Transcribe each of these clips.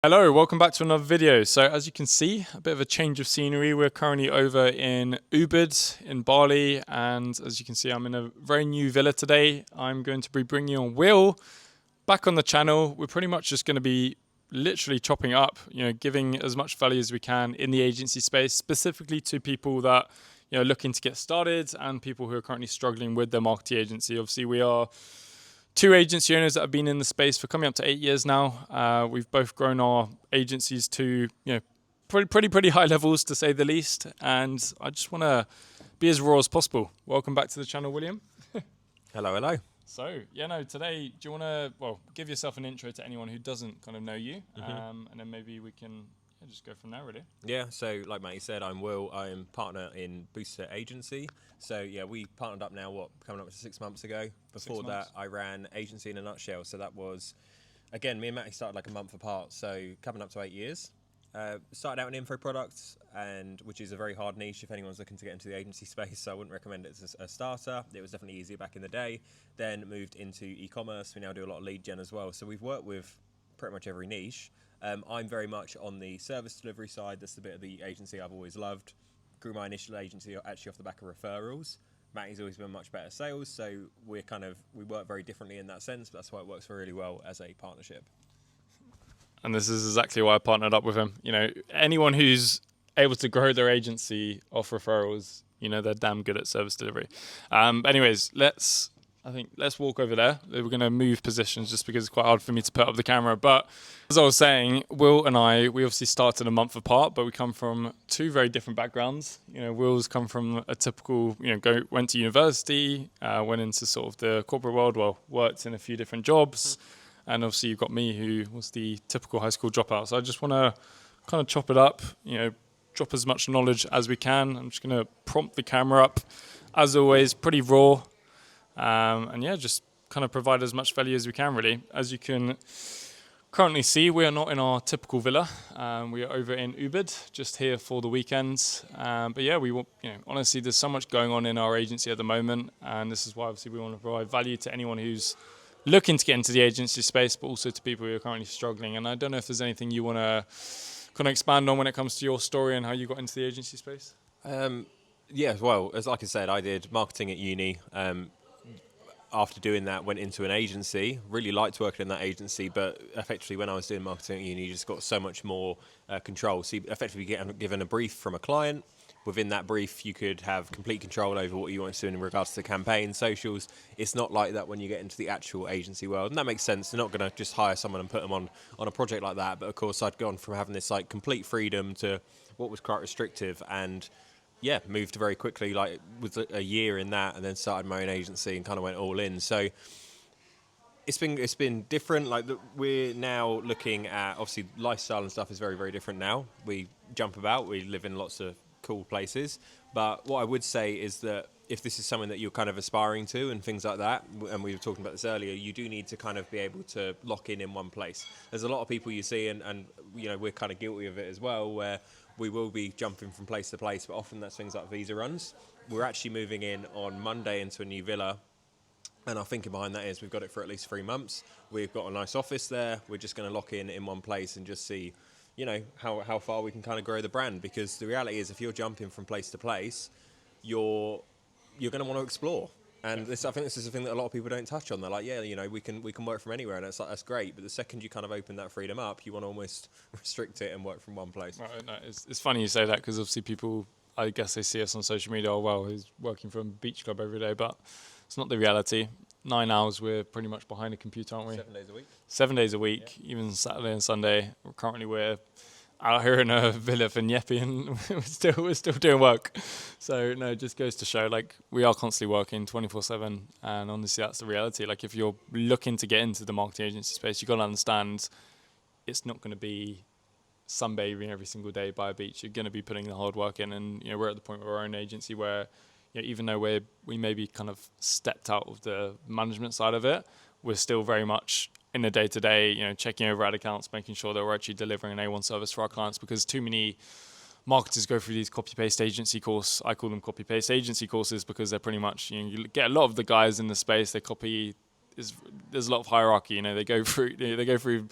Hello, welcome back to another video. So as you can see, a bit of a change of scenery. We're currently over in Ubud in Bali, and as you can see, I'm in a very new villa today. I'm going to be bringing on Will back on the channel. We're pretty much just going to be literally chopping up, giving as much value as we can in the agency space, specifically to people that, looking to get started and people who are currently struggling with their marketing agency. Obviously, we are two agency owners that have been in the space for coming up to 8 years now. We've both grown our agencies to, pretty high levels, to say the least. And I just want to be as raw as possible. Welcome back to the channel, William. Hello. So, today, do you want to, give yourself an intro to anyone who doesn't kind of know you? And then maybe we can just go from there, really. Yeah, so like Matty said, I'm Will. I'm partner in Booster Agency. So yeah, we partnered up now, coming up to 6 months ago. Before that, I ran Agency in a Nutshell. So that was, again, me and Matty started like a month apart. So coming up to 8 years. Started out in info products, which is a very hard niche if anyone's looking to get into the agency space. So I wouldn't recommend it as a starter. It was definitely easier back in the day. Then moved into e-commerce. We now do a lot of lead gen as well. So we've worked with pretty much every niche. I'm very much on the service delivery side. That's the bit of the agency I've always loved. Grew my initial agency actually off the back of referrals. Matty's always been much better sales, so we work very differently in that sense, but that's why it works really well as a partnership. And this is exactly why I partnered up with him. Anyone who's able to grow their agency off referrals, they're damn good at service delivery. Anyways, let's walk over there. We're going to move positions just because it's quite hard for me to put up the camera. But as I was saying, Will and I, we obviously started a month apart, but we come from two very different backgrounds. Will's come from a typical, went to university, went into sort of the corporate world, worked in a few different jobs. And obviously you've got me, who was the typical high school dropout. So I just want to kind of chop it up, drop as much knowledge as we can. I'm just going to prompt the camera up, as always, pretty raw. Just kind of provide as much value as we can, really. As you can currently see, we are not in our typical villa. We are over in Ubud, just here for the weekends. Honestly, there's so much going on in our agency at the moment, and this is why obviously we want to provide value to anyone who's looking to get into the agency space, but also to people who are currently struggling. And I don't know if there's anything you want to kind of expand on when it comes to your story and how you got into the agency space. Yeah, well, as like I said, I did marketing at uni. After doing that, went into an agency. Really liked working in that agency, but effectively when I was doing marketing at uni, you just got so much more control. So you effectively get given a brief from a client. Within that brief, you could have complete control over what you want to do in regards to campaign, socials. It's not like that when you get into the actual agency world, and that makes sense. They're not going to just hire someone and put them on a project like that. But of course, I'd gone from having this like complete freedom to what was quite restrictive, and moved very quickly, like with a year in that, and then started my own agency and kind of went all in. So it's been different. Like we're now looking at, obviously lifestyle and stuff is very, very different now. We jump about, we live in lots of cool places. But what I would say is that if this is something that you're kind of aspiring to and things like that, and we were talking about this earlier, you do need to kind of be able to lock in one place. There's a lot of people you see, and we're kind of guilty of it as well, where we will be jumping from place to place, but often that's things like visa runs. We're actually moving in on Monday into a new villa, and our thinking behind that is we've got it for at least 3 months. We've got a nice office there. We're just going to lock in one place and just see, how far we can kind of grow the brand. Because the reality is, if you're jumping from place to place, you're going to want to explore. And I think this is a thing that a lot of people don't touch on. They're like, we can work from anywhere, and it's like, that's great. But the second you kind of open that freedom up, you want to almost restrict it and work from one place. Right, no, it's funny you say that, because obviously people, I guess they see us on social media, he's working from a beach club every day, but it's not the reality. 9 hours, we're pretty much behind a computer, aren't we? 7 days a week. 7 days a week, even Saturday and Sunday. Currently we're out here in a villa for Nyepi, and we're still doing work. So no, it just goes to show, like, we are constantly working 24/7, and honestly that's the reality. Like, if you're looking to get into the marketing agency space, you've got to understand it's not going to be sunbathing every single day by a beach. You're going to be putting the hard work in, and we're at the point with our own agency where even though we maybe kind of stepped out of the management side of it, we're still very much in the day-to-day, checking over ad accounts, making sure that we're actually delivering an A1 service for our clients, because too many marketers go through these copy-paste agency course. I call them copy-paste agency courses because they're pretty much, you get a lot of the guys in the space, they copy, there's a lot of hierarchy, they go through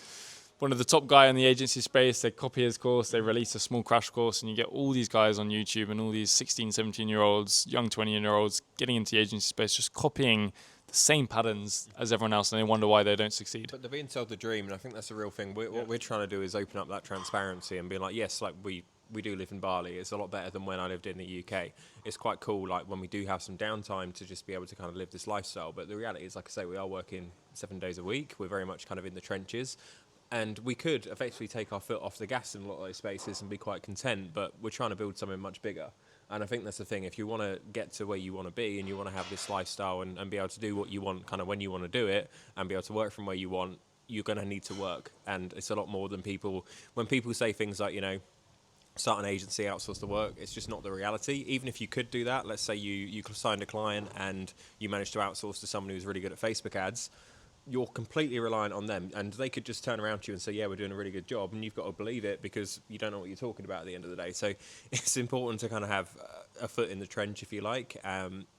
one of the top guy in the agency space, they copy his course, they release a small crash course, and you get all these guys on YouTube and all these 16, 17-year-olds, young 20-year-olds getting into the agency space, just copying the same patterns as everyone else, and they wonder why they don't succeed. But they're being sold the dream, and I think that's the real thing. What we're trying to do is open up that transparency and be like, yes, like we do live in Bali. It's a lot better than when I lived in the UK. It's quite cool, like when we do have some downtime to just be able to kind of live this lifestyle. But the reality is, like I say, we are working 7 days a week. We're very much kind of in the trenches. And we could effectively take our foot off the gas in a lot of those spaces and be quite content, but we're trying to build something much bigger. And I think that's the thing. If you want to get to where you want to be and you want to have this lifestyle and be able to do what you want kind of when you want to do it and be able to work from where you want, you're going to need to work. And it's a lot more than people, when people say things like, you know, start an agency, outsource the work, it's just not the reality. Even if you could do that, let's say you signed a client and you managed to outsource to someone who's really good at Facebook ads, you're completely reliant on them, and they could just turn around to you and say, yeah, we're doing a really good job, and you've got to believe it because you don't know what you're talking about at the end of the day. So it's important to kind of have a foot in the trench, if you like.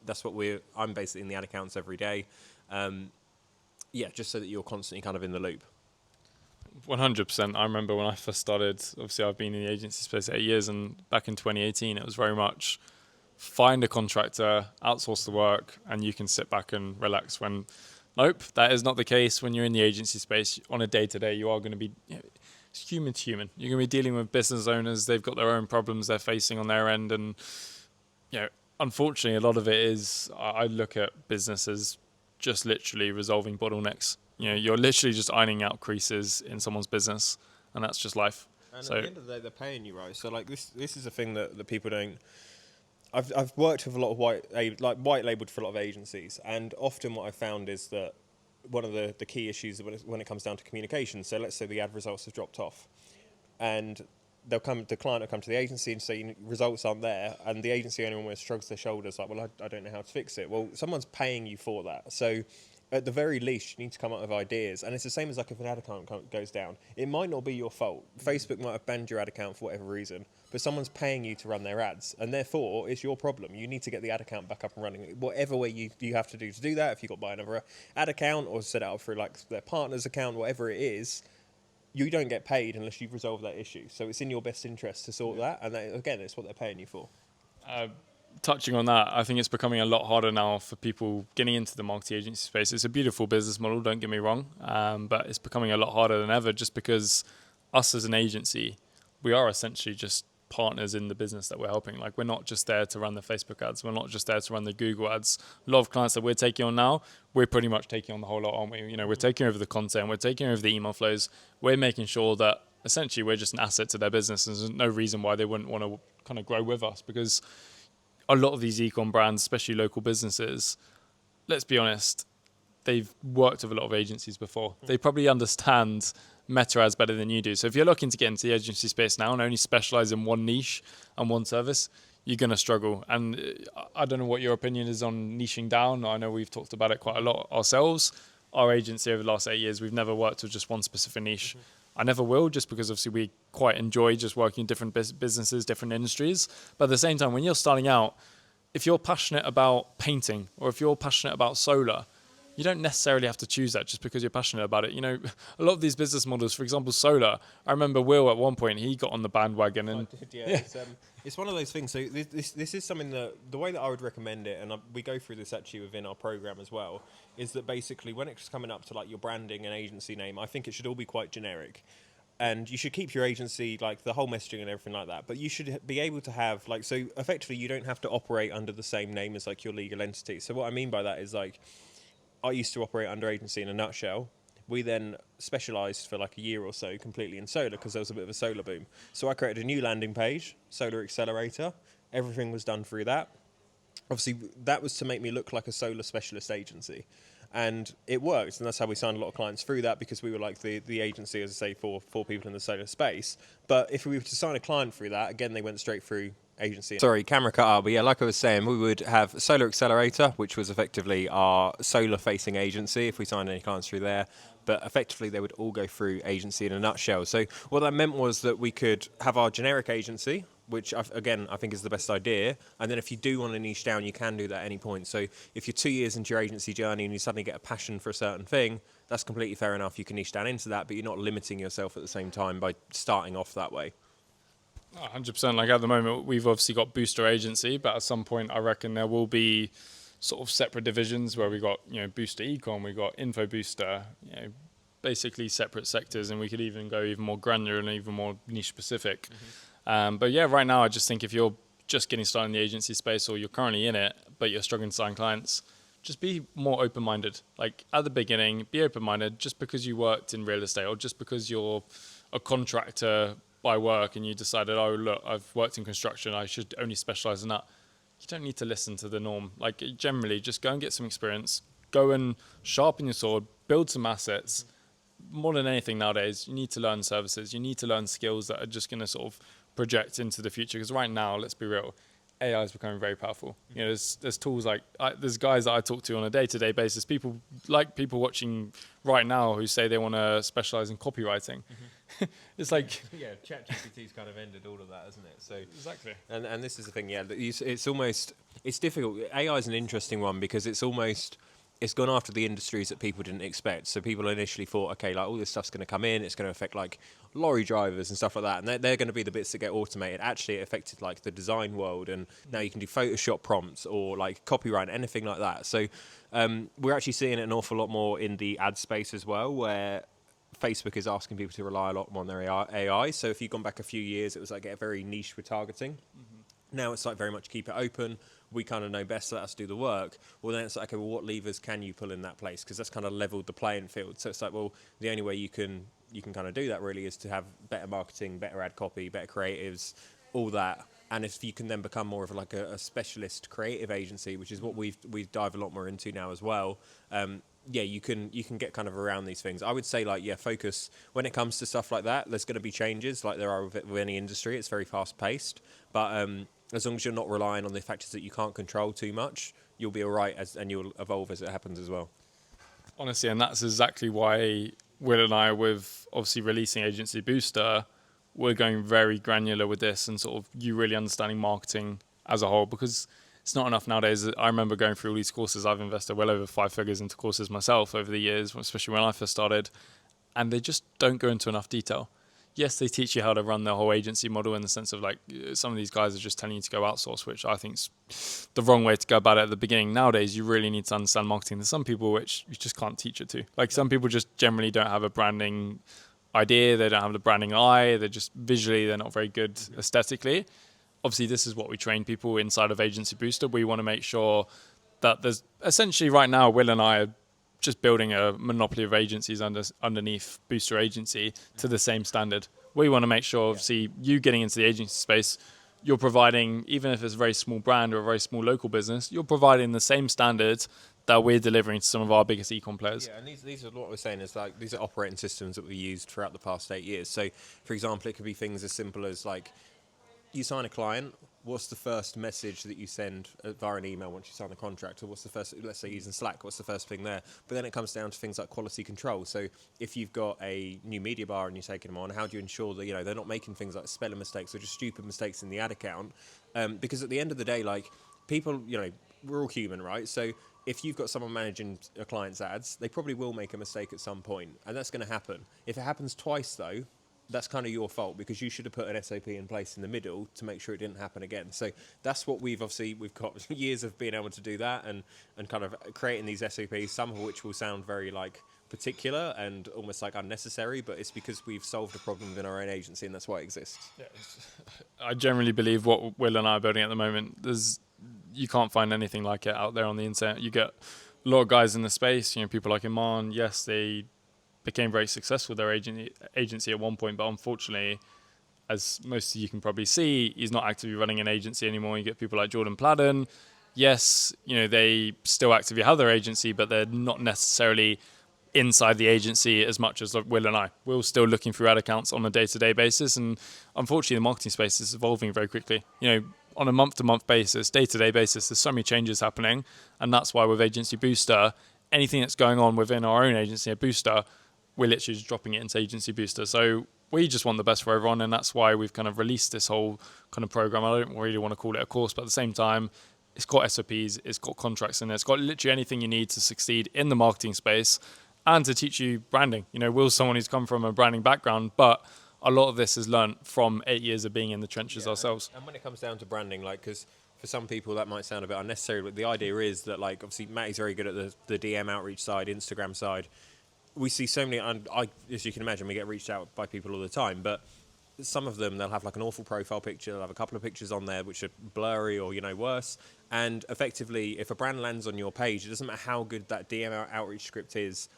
That's what I'm basically in the ad accounts every day. Just so that you're constantly kind of in the loop. 100%. I remember when I first started, obviously I've been in the agency space 8 years, and back in 2018 it was very much find a contractor, outsource the work, and you can sit back and relax. When nope, that is not the case. When you're in the agency space on a day-to-day, you are going to be it's human to human. You're going to be dealing with business owners. They've got their own problems they're facing on their end, and unfortunately a lot of it is, I look at businesses just literally resolving bottlenecks. You're literally just ironing out creases in someone's business, and that's just life. And at the end of the day, they're paying you, right? So like this is a thing that people don't. I've worked with a lot of white labeled for a lot of agencies, and often what I found is that one of the key issues when it comes down to communication. So let's say the ad results have dropped off, and the client will come to the agency and say results aren't there, and the agency owner almost shrugs their shoulders like, well, I don't know how to fix it. Well, someone's paying you for that, so at the very least, you need to come up with ideas. And it's the same as like if an ad account goes down. It might not be your fault. Facebook might have banned your ad account for whatever reason, but someone's paying you to run their ads, and therefore it's your problem. You need to get the ad account back up and running. Whatever way you have to do that, if you've got to buy another ad account or set it up through like their partner's account, whatever it is, you don't get paid unless you've resolved that issue. So it's in your best interest to sort that, and again, it's what they're paying you for. Touching on that, I think it's becoming a lot harder now for people getting into the marketing agency space. It's a beautiful business model, don't get me wrong, but it's becoming a lot harder than ever just because us as an agency, we are essentially just partners in the business that we're helping. Like, we're not just there to run the Facebook ads. We're not just there to run the Google ads. A lot of clients that we're taking on now, we're pretty much taking on the whole lot, aren't we? We're taking over the content. We're taking over the email flows. We're making sure that essentially we're just an asset to their business. And there's no reason why they wouldn't want to kind of grow with us, because a lot of these e-com brands, especially local businesses, let's be honest, they've worked with a lot of agencies before. They probably understand meta ads better than you do. So if you're looking to get into the agency space now and only specialize in one niche and one service, you're going to struggle. And I don't know what your opinion is on niching down. I know we've talked about it quite a lot ourselves. Our agency over the last 8 years, we've never worked with just one specific niche. I never will, just because obviously we quite enjoy just working in different businesses, different industries. But at the same time, when you're starting out, if you're passionate about painting or if you're passionate about solar, you don't necessarily have to choose that just because you're passionate about it. A lot of these business models, for example, solar, I remember Will at one point, he got on the bandwagon. And I did, yeah. It's one of those things. So this is something that the way that I would recommend it, and we go through this actually within our program as well, is that basically when it's coming up to like your branding and agency name, I think it should all be quite generic. And you should keep your agency, like the whole messaging and everything like that. But you should be able to have, like, so effectively you don't have to operate under the same name as like your legal entity. So what I mean by that is, like, I used to operate under agency in a nutshell. We then specialised for like a year or so completely in solar because there was a bit of a solar boom. So I created a new landing page, Solar Accelerator. Everything was done through that. Obviously, that was to make me look like a solar specialist agency. And it worked, and that's how we signed a lot of clients through that, because we were like the agency, as I say, for people in the solar space. But if we were to sign a client through that, again, they went straight through agency. Sorry, camera cut out, but yeah, like I was saying, we would have Solar Accelerator, which was effectively our solar-facing agency if we signed any clients through there. But effectively, they would all go through agency in a nutshell. So what that meant was that we could have our generic agency, which again I think is the best idea. And then if you do want to niche down, you can do that at any point. So if you're 2 years into your agency journey and you suddenly get a passion for a certain thing, that's completely fair enough. You can niche down into that, but you're not limiting yourself at the same time by starting off that way. 100%. Like at the moment, we've obviously got booster agency, but at some point, I reckon there will be sort of separate divisions where we got, booster econ, we got info booster, basically separate sectors, and we could even go even more granular and even more niche specific. But yeah, right now, I just think if you're just getting started in the agency space or you're currently in it, but you're struggling to sign clients, just be more open-minded. Like at the beginning, be open-minded. Just because you worked in real estate or just because you're a contractor by work and you decided, oh, look, I've worked in construction, I should only specialize in that. You don't need to listen to the norm. Like generally, just go and get some experience, go and sharpen your sword, build some assets. More than anything nowadays, you need to learn services. You need to learn skills that are just going to sort of project into the future. Because right now, let's be real, AI is becoming very powerful. There's tools like, there's guys that I talk to on a day-to-day basis, people watching right now who say they want to specialize in copywriting. It's like... Yeah, ChatGPT's kind of ended all of that, hasn't it? So exactly. And this is the thing, yeah, it's difficult. AI is an interesting one because it's gone after the industries that people didn't expect. So people initially thought, okay, like all this stuff's going to come in, it's going to affect like lorry drivers and stuff like that, and they're going to be the bits that get automated. Actually, it affected like the design world, and now you can do Photoshop prompts or like copyright, anything like that. So we're actually seeing it an awful lot more in the ad space as well, where Facebook is asking people to rely a lot more on their AI. So if you've gone back a few years, it was like get very niche with targeting. Now it's like very much keep it open. We kind of know best, let us do the work. Well, then it's like, okay, well, what levers can you pull in that place? Because that's kind of leveled the playing field. So it's like, well, the only way you can kind of do that really is to have better marketing, better ad copy, better creatives, all that. And if you can then become more of like a specialist creative agency, which is what we dive a lot more into now as well. Yeah, you can get kind of around these things. I would say like, yeah, focus when it comes to stuff like that. There's going to be changes like there are with any industry. It's very fast paced, but as long as you're not relying on the factors that you can't control too much, you'll be all right and you'll evolve as it happens as well. Honestly, and that's exactly why Will and I, with obviously releasing Agency Booster, we're going very granular with this and sort of you really understanding marketing as a whole, because it's not enough nowadays. I remember going through all these courses. I've invested well over 5 figures into courses myself over the years, especially when I first started, and they just don't go into enough detail. Yes, they teach you how to run the whole agency model in the sense of like some of these guys are just telling you to go outsource, which I think is the wrong way to go about it at the beginning. Nowadays, you really need to understand marketing. There's some people which you just can't teach it to. Like some people just generally don't have a branding idea. They don't have the branding eye. They're just visually, they're not very good aesthetically. Obviously, this is what we train people inside of Agency Booster. We want to make sure that there's essentially right now, Will and I are just building a monopoly of agencies underneath Booster Agency to the same standard. We want to make sure, obviously, you getting into the agency space, you're providing, even if it's a very small brand or a very small local business, you're providing the same standards that we're delivering to some of our biggest e-com players. Yeah, and these are what we're saying is like these are operating systems that we used throughout the past 8 years. So, for example, it could be things as simple as like you sign a client. What's the first message that you send via an email once you sign the contract? Or what's the first, let's say using Slack, what's the first thing there? But then it comes down to things like quality control. So if you've got a new media bar and you're taking them on, how do you ensure that, they're not making things like spelling mistakes or just stupid mistakes in the ad account? Because at the end of the day, like people, we're all human, right? So if you've got someone managing a client's ads, they probably will make a mistake at some point, and that's going to happen. If it happens twice though, that's kind of your fault because you should have put an SOP in place in the middle to make sure it didn't happen again. So that's what we've got years of being able to do that and kind of creating these SOPs, some of which will sound very like particular and almost like unnecessary, but it's because we've solved a problem within our own agency and that's why it exists. Yeah, I generally believe what Will and I are building at the moment, you can't find anything like it out there on the internet. You get a lot of guys in the space, people like Iman, yes, they became very successful with their agency at one point, but unfortunately, as most of you can probably see, he's not actively running an agency anymore. You get people like Jordan Pladden. Yes, they still actively have their agency, but they're not necessarily inside the agency as much as Will and I. We're still looking through ad accounts on a day-to-day basis, and unfortunately, the marketing space is evolving very quickly. On a month-to-month basis, day-to-day basis, there's so many changes happening, and that's why with Agency Booster, anything that's going on within our own agency at Booster, we're literally just dropping it into Agency Booster. So we just want the best for everyone, and that's why we've kind of released this whole kind of program. I don't really want to call it a course, but at the same time, it's got SOPs, it's got contracts in it, it's got literally anything you need to succeed in the marketing space and to teach you branding. You know, Will's someone who's come from a branding background, but a lot of this is learnt from 8 years of being in the trenches ourselves. And when it comes down to branding, like, because for some people that might sound a bit unnecessary, but the idea is that, like, obviously Matty's very good at the DM outreach side, Instagram side. We see so many, and as you can imagine, we get reached out by people all the time, but some of them, they'll have like an awful profile picture, they'll have a couple of pictures on there which are blurry or, you know, worse. And effectively, if a brand lands on your page, it doesn't matter how good that DM outreach script is,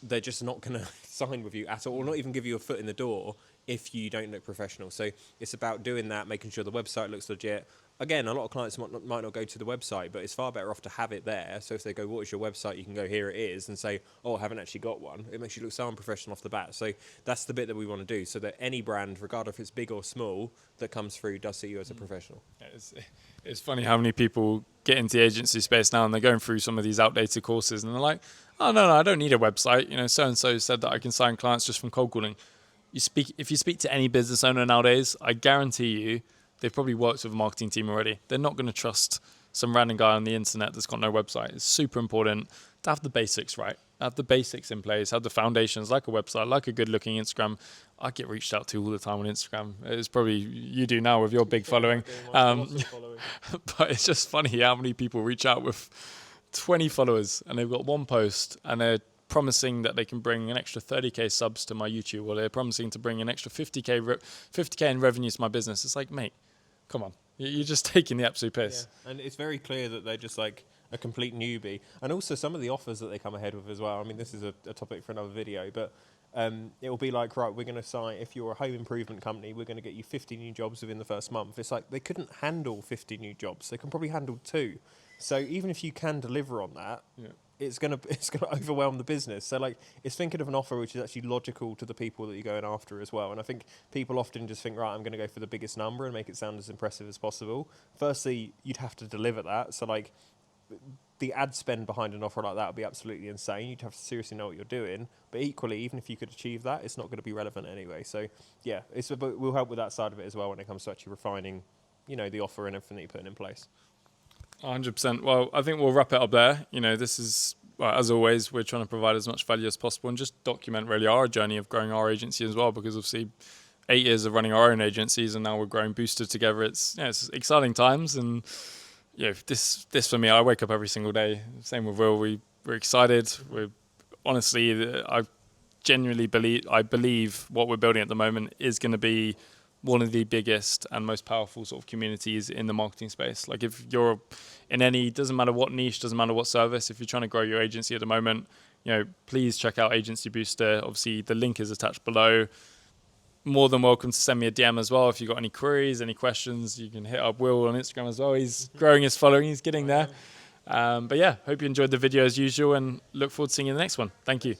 they're just not going to sign with you at all, or not even give you a foot in the door if you don't look professional. So it's about doing that, making sure the website looks legit. Again, a lot of clients might not go to the website, but it's far better off to have it there. So if they go, what is your website? You can go, here it is, and say, oh, I haven't actually got one. It makes you look so unprofessional off the bat. So that's the bit that we want to do, so that any brand, regardless if it's big or small, that comes through does see you as a professional. It's funny how many people get into the agency space now and they're going through some of these outdated courses and they're like, oh, no, I don't need a website. You know, so-and-so said that I can sign clients just from cold calling. If you speak to any business owner nowadays, I guarantee you, they've probably worked with a marketing team already. They're not going to trust some random guy on the internet that's got no website. It's super important to have the basics right, have the basics in place, have the foundations like a website, like a good looking Instagram. I get reached out to all the time on Instagram. It's probably you do now with your big following. But it's just funny how many people reach out with 20 followers and they've got one post and they're promising that they can bring an extra 30k subs to my YouTube, or they're promising to bring an extra 50k in revenue to my business. It's like, mate, come on, you're just taking the absolute piss. Yeah. And it's very clear that they're just like a complete newbie. And also some of the offers that they come ahead with as well. I mean, this is a topic for another video, but it will be like, right, we're going to sign, if you're a home improvement company, we're going to get you 50 new jobs within the first month. It's like they couldn't handle 50 new jobs. They can probably handle 2. So even if you can deliver on that, it's gonna overwhelm the business. So like, it's thinking of an offer which is actually logical to the people that you're going after as well. And I think people often just think, right, I'm going to go for the biggest number and make it sound as impressive as possible. Firstly, you'd have to deliver that. So like, the ad spend behind an offer like that would be absolutely insane. You'd have to seriously know what you're doing. But equally, even if you could achieve that, it's not going to be relevant anyway. So yeah, we'll help with that side of it as well when it comes to actually refining, you know, the offer and everything that you're putting in place. 100%. Well, I think we'll wrap it up there. You know, this is, well, as always, we're trying to provide as much value as possible and just document really our journey of growing our agency as well, because obviously 8 years of running our own agencies and now we're growing Boosted together. It's exciting times, and this for me, I wake up every single day. Same with Will. We're excited. We're honestly, I genuinely believe what we're building at the moment is going to be one of the biggest and most powerful sort of communities in the marketing space. Like, if you're in any, doesn't matter what niche, doesn't matter what service, if you're trying to grow your agency at the moment, please check out Agency Booster. Obviously, the link is attached below. More than welcome to send me a DM as well. If you've got any queries, any questions, you can hit up Will on Instagram as well. He's growing his following, he's getting there. But yeah, hope you enjoyed the video as usual and look forward to seeing you in the next one. Thank you.